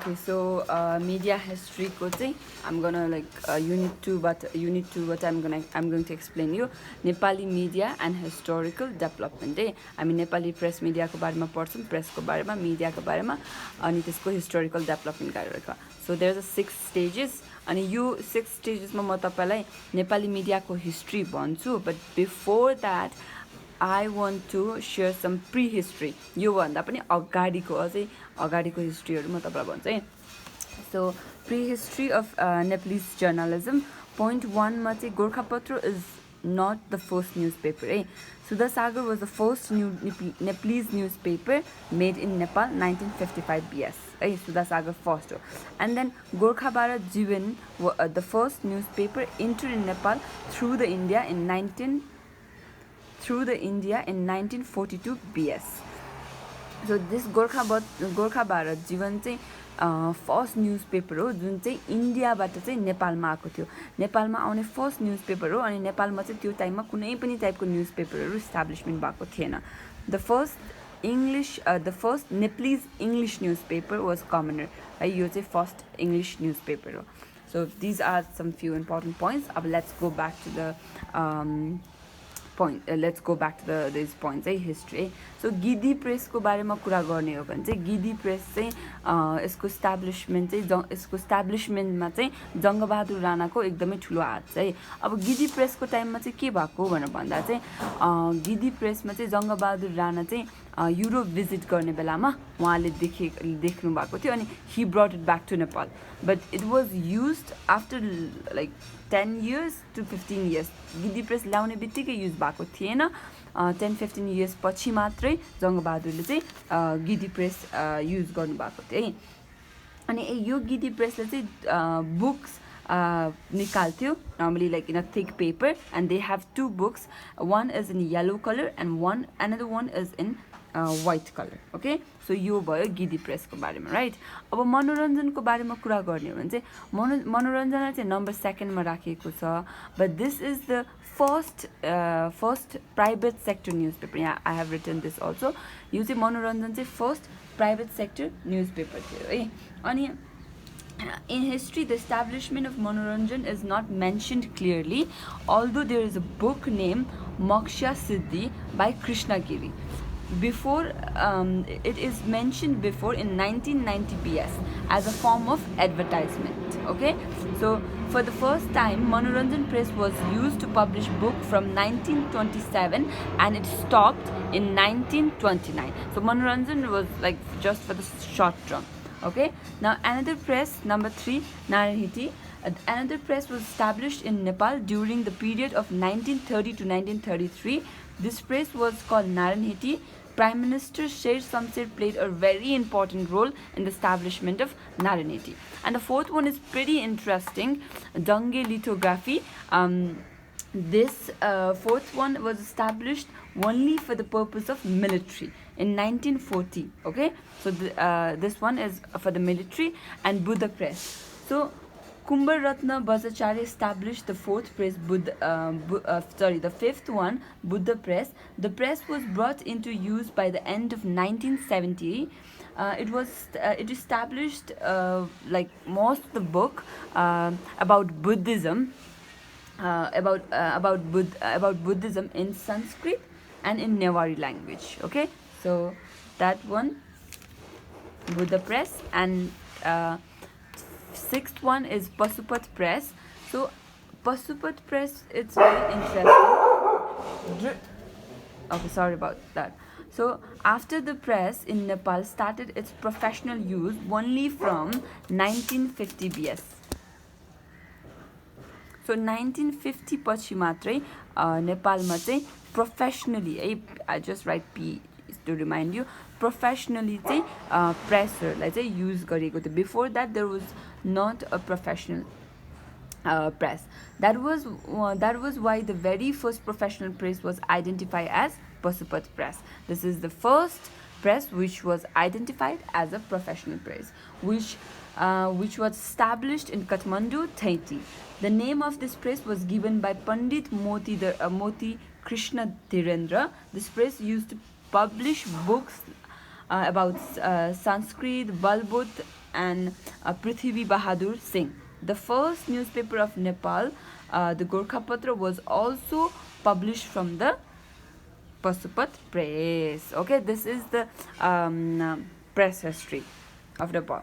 Okay, so media history ko चाहिँ I'm gonna unit 2 what I'm going to explain you Nepali media and historical development हामी Nepali press मिडियाको बारेमा पढ्छौँ प्रेसको बारेमा मिडियाको बारेमा अनि त्यसको हिस्टोरिकल डेभलपमेन्ट गरेर सो देयर इज 6 स्टेजेस अनि यो 6 स्टेजेसमा म तपाईलाई नेपाली मिडियाको हिस्ट्री भन्छु but before that I want to share some prehistory. यो भन्दा पनि अगाडिको हिस्ट्रीहरु म तपाईलाई भन्छु है. So prehistory of Nepalese journalism. Point 1 मा चाहिँ Gorkhapatra is not the first newspaper. Sudha Sagar was the first Nepalese newspaper made in Nepal 1955 BS. Sudha Sagar first. And then Gorkha Bharat Jivan, the first newspaper entered in Nepal through the India in 1942 BS. So this Gorkha Bharat Jivan चाहिँ first newspaper हो जुन चाहिँ इन्डियाबाट चाहिँ नेपालमा आएको थियो नेपालमा आउने first newspaper हो अनि नेपालमा चाहिँ त्यो टाइममा कुनै पनि टाइपको न्यूजपेपरहरु एस्टाब्लिशमेन्ट भएको थिएन the first Nepalese English newspaper was Commoner है यो चाहिँ फर्स्ट इंग्लिश न्यूजपेपर हो so these are some few important points अब let's go back to the these points history so गिदी प्रेस को बारेमा कुरा गर्ने हो भने चाहिँ गिदी प्रेस चाहिँ यसको एस्टाब्लिशमेन्टमा चाहिँ जंगबहादुर राणाको एकदमै ठुलो हात चाहिँ अब गिदी प्रेसको टाइममा चाहिँ के भएको भनेर भन्दा चाहिँ गिदी प्रेसमा चाहिँ जंगबहादुर राणा चाहिँ युरोप भिजिट गर्ने बेलामा उहाँले देख्नु भएको थियो अनि he brought it back to Nepal but it was used after like 10 years to 15 years गिदी press ल्याउने बित्तिकै युज भएको थिएन 10-15 years पछि मात्रै जंगबहादुरले चाहिँ गिदी प्रेस युज गर्नु भएको थियो है अनि यो गिदी प्रेसले चाहिँ books निकाल्थ्यो normally like in a thick paper and they have two books one is in yellow color and another one is in white color okay so यो भयो गिदी प्रेसको बारेमा राइट अब मनोरञ्जनको बारेमा कुरा गर्ने हो भने चाहिँ मनोरञ्जन चाहिँ नम्बर 2 मा राखिएको छ but this is the first private sector newspaper यहाँ I have written this also यो चाहिँ मनोरञ्जन चाहिँ first private sector newspaper थियो है अनि in history the establishment of Manoranjan is not mentioned clearly although there is a book named Moksha Siddhi by Krishnagiri before it is mentioned before in 1990 BS as a form of advertisement okay so for the first time Manoranjan Press was used to publish book from 1927 and it stopped in 1929 so Manoranjan was like just for the short term okay now another press number 3 Naranhiti another press was established in Nepal during the period of 1930 to 1933 this press was called Naranhiti Prime Minister Sher Samsher played a very important role in the establishment of Naranhiti and the fourth one is pretty interesting Dange lithography this fourth one was established only for the purpose of military in 1940 okay so this one is for the military and Buddha press so Kumbar Ratna Bhattacharya established the fourth press the fifth one Buddha press the press was brought into use by the end of 1970 it established like most of the book about Buddhism about Buddhism in Sanskrit and in Newari language okay so that one Buddha press and sixth one is Pasupat press so Pasupat press it's very interesting okay sorry about that so after the press in Nepal started its professional use only from 1950 BS so 1950 पछि मात्रै नेपालमा चाहिँ professionally I just write P to remind you professionally चाहिँ प्रेसहरुलाई चाहिँ use गरेको थियो before that there was not a professional press that was why the very first professional press was identified as Pasupat press this is the first press which was identified as a professional press which was established in Kathmandu Thaiti the name of this press was given by Pandit Moti Krishna Dhirendra this press used to publish books about Sanskrit, Balbut, and Prithvi Bahadur Singh. The first newspaper of Nepal, the Gorkhapatra, was also published from the Pasupat Press. Okay, this is the press history of Nepal.